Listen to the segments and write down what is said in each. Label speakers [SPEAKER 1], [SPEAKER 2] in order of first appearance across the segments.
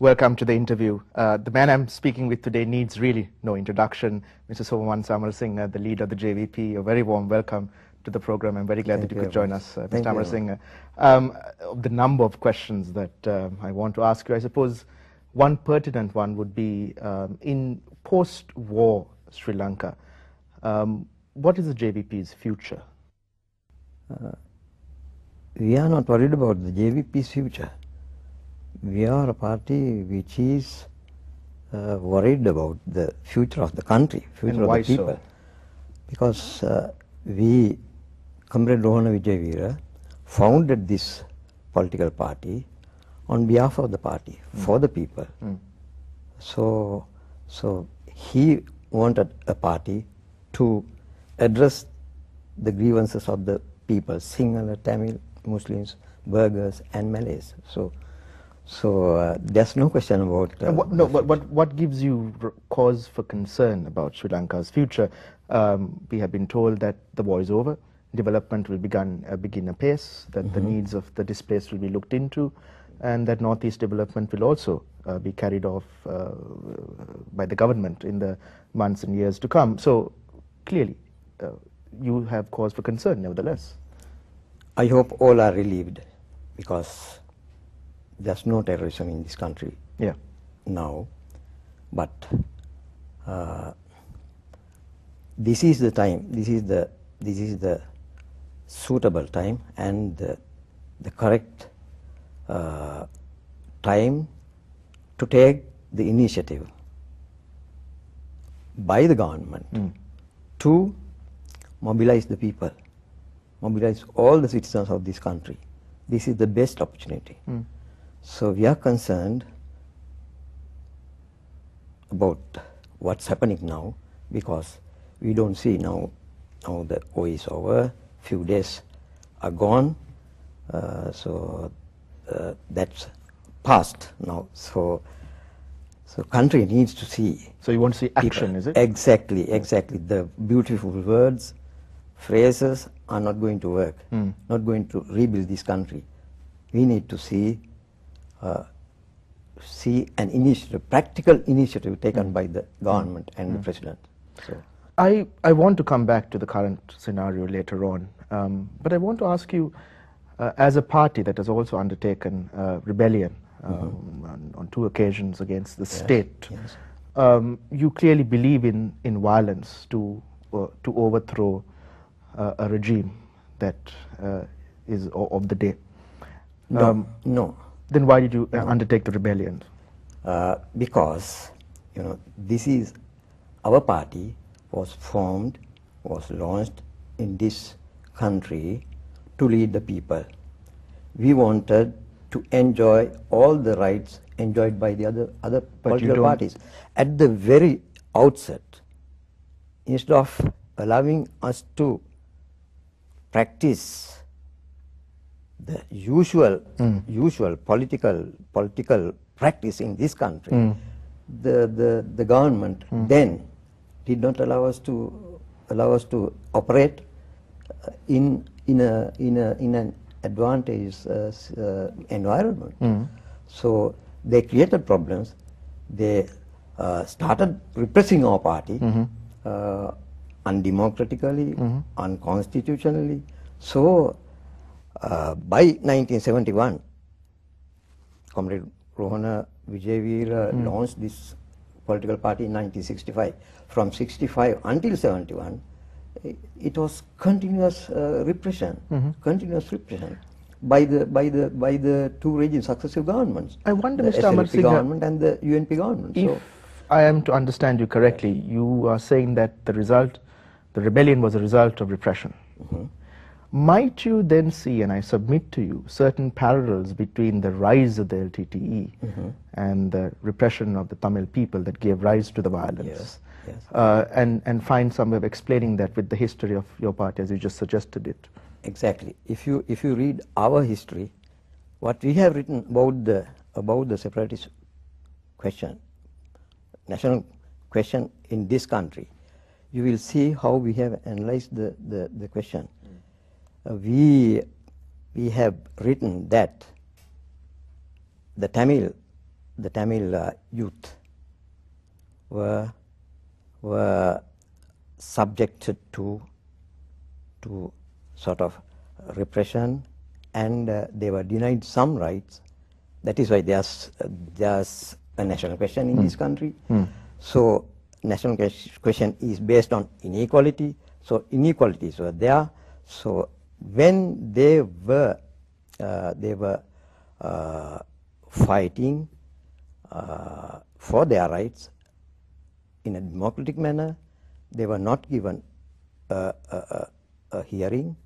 [SPEAKER 1] Welcome to the interview. The man I'm speaking with today needs really no introduction. Mr. Somawansa Amarasinghe, the leader of the JVP. A very warm welcome to the program. I'm very glad that you could join us, Mr. Amarasinghe. The number of questions that I want to ask you, I suppose one pertinent one would be in post-war Sri Lanka, what is the JVP's future?
[SPEAKER 2] We are not worried about the JVP's future. We are a party which is worried about the future of the country, future of the people.
[SPEAKER 1] So?
[SPEAKER 2] Because we, Comrade Rohana Vijayveera, founded this political party on behalf of the party, for the people. So he wanted a party to address the grievances of the people, Sinhala, Tamil, Muslims, Burghers and Malays. So there's no question about...
[SPEAKER 1] what gives you cause for concern about Sri Lanka's future? We have been told that the war is over, development will begin apace, that the needs of the displaced will be looked into, and that Northeast development will also be carried off by the government in the months and years to come. So clearly, you have cause for concern nevertheless.
[SPEAKER 2] I hope all are relieved, because there's no terrorism in this country now. But this is the time, this is the suitable time and the correct time to take the initiative by the government to mobilize the people, mobilize all the citizens of this country. This is the best opportunity. So we are concerned about what's happening now, because we don't see now the war is over, few days are gone, so that's past now. So country needs to see.
[SPEAKER 1] So you want to see action,
[SPEAKER 2] people.
[SPEAKER 1] Is it?
[SPEAKER 2] Exactly. The beautiful words, phrases are not going to work, not going to rebuild this country. We need to see an initiative, practical initiative taken by the government and the president. So
[SPEAKER 1] I want to come back to the current scenario later on, but I want to ask you, as a party that has also undertaken rebellion on 2 occasions against the state, you clearly believe in violence to overthrow a regime that is of the day.
[SPEAKER 2] No.
[SPEAKER 1] Then why did you undertake the rebellion?
[SPEAKER 2] Because, this is our party was formed, was launched in this country to lead the people. We wanted to enjoy all the rights enjoyed by the other political parties. At the very outset, instead of allowing us to practice the usual political practice in this country, the government then did not allow us to operate in an advantageous environment. So they created problems. They started repressing our party undemocratically, unconstitutionally. So by 1971, Comrade Rohana Vijayveera launched this political party in 1965. From 65 until 71, it was continuous repression, by the 2 regime successive governments.
[SPEAKER 1] I wonder,
[SPEAKER 2] the
[SPEAKER 1] Mr.
[SPEAKER 2] SLP
[SPEAKER 1] Amarasinghe,
[SPEAKER 2] government and the UNP government.
[SPEAKER 1] If I am to understand you correctly, you are saying that the rebellion was a result of repression. Might you then see, and I submit to you, certain parallels between the rise of the LTTE and the repression of the Tamil people that gave rise to the violence? And find some way of explaining that with the history of your party as you just suggested it.
[SPEAKER 2] Exactly. If you read our history, what we have written about the separatist question, national question in this country, you will see how we have analyzed the question. We have written that the Tamil the Tamil youth were subjected to sort of repression, and they were denied some rights. That is why there's a national question in this country. So national question is based on inequality. So inequalities were there. So when they were fighting for their rights in a democratic manner, they were not given a hearing,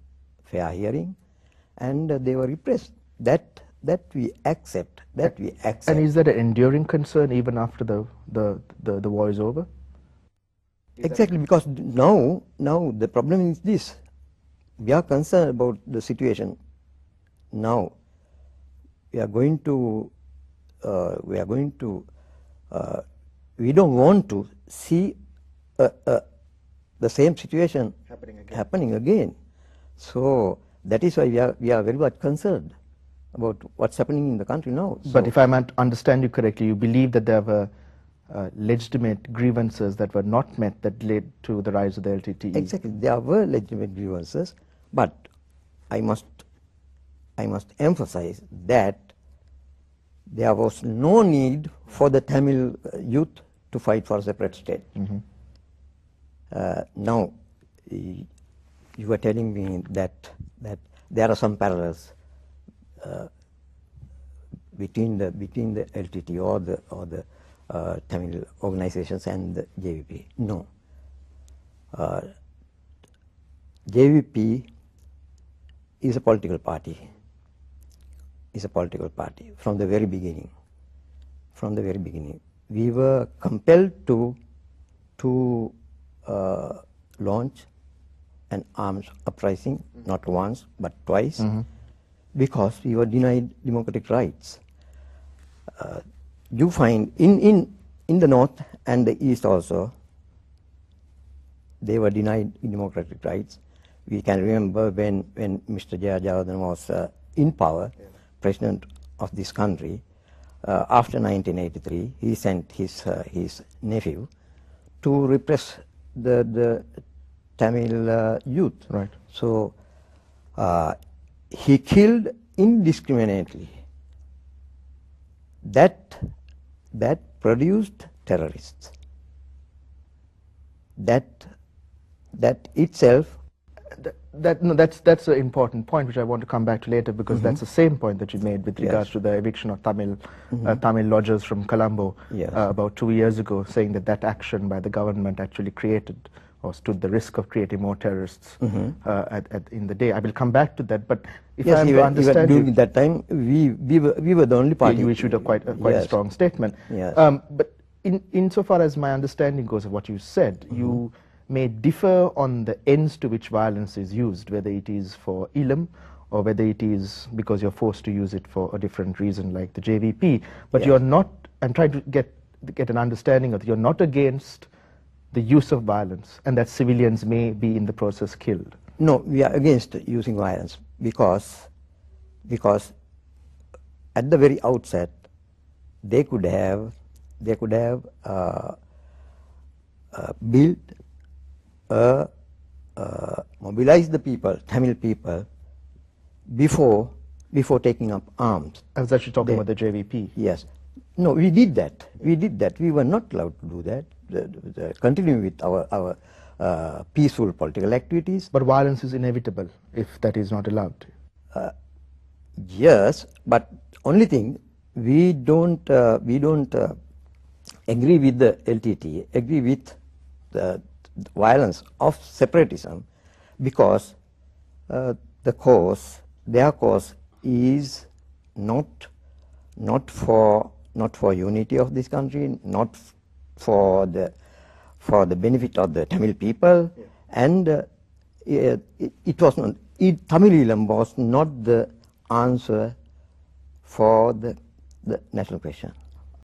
[SPEAKER 2] fair hearing, and they were repressed. That we accept.
[SPEAKER 1] And is that an enduring concern even after the war is over?
[SPEAKER 2] Exactly, because now the problem is this: we are concerned about the situation. Now we don't want to see the same situation happening again. So that is why we are very much concerned about what's happening in the country now.
[SPEAKER 1] But if I might understand you correctly, you believe that there were legitimate grievances that were not met that led to the rise of the LTTE?
[SPEAKER 2] Exactly, there were legitimate grievances, but I must emphasize that there was no need for the Tamil youth to fight for a separate state. Now, you were telling me that there are some parallels between the LTT or the Tamil organizations and the JVP. No, JVP is a political party. From the very beginning. We were compelled to launch an arms uprising, not once but twice, because we were denied democratic rights. You find in the north and the east also, they were denied democratic rights. We can remember when Mr. Jayajavadan was in power, president of this country, after 1983, he sent his nephew to repress the Tamil youth.
[SPEAKER 1] Right.
[SPEAKER 2] So he killed indiscriminately. That produced terrorists. That itself.
[SPEAKER 1] That's an important point which I want to come back to later, because that's the same point that you made with regards to the eviction of Tamil lodgers from Colombo about 2 years ago, saying that action by the government actually created or stood the risk of creating more terrorists in the day. I will come back to that, but if I am to understand
[SPEAKER 2] during that time, we were the only party.
[SPEAKER 1] You issued a quite a strong statement.
[SPEAKER 2] Yes.
[SPEAKER 1] But insofar as my understanding goes of what you said, you may differ on the ends to which violence is used, whether it is for Ilam or whether it is because you're forced to use it for a different reason like the JVP. But you're not, I'm trying to get an understanding of, you're not against the use of violence and that civilians may be in the process killed.
[SPEAKER 2] No, we are against using violence because at the very outset they could have built mobilize the people, Tamil people, before taking up arms.
[SPEAKER 1] I was actually talking about the JVP.
[SPEAKER 2] Yes. No, we did that. We were not allowed to do that. Continuing with our peaceful political activities.
[SPEAKER 1] But violence is inevitable if that is not allowed.
[SPEAKER 2] Yes, but only thing, we don't agree with the LTT, agree with the violence of separatism, because their cause is not for unity of this country, not for the benefit of the Tamil people, and it was not. Tamilism was not the answer for the national question.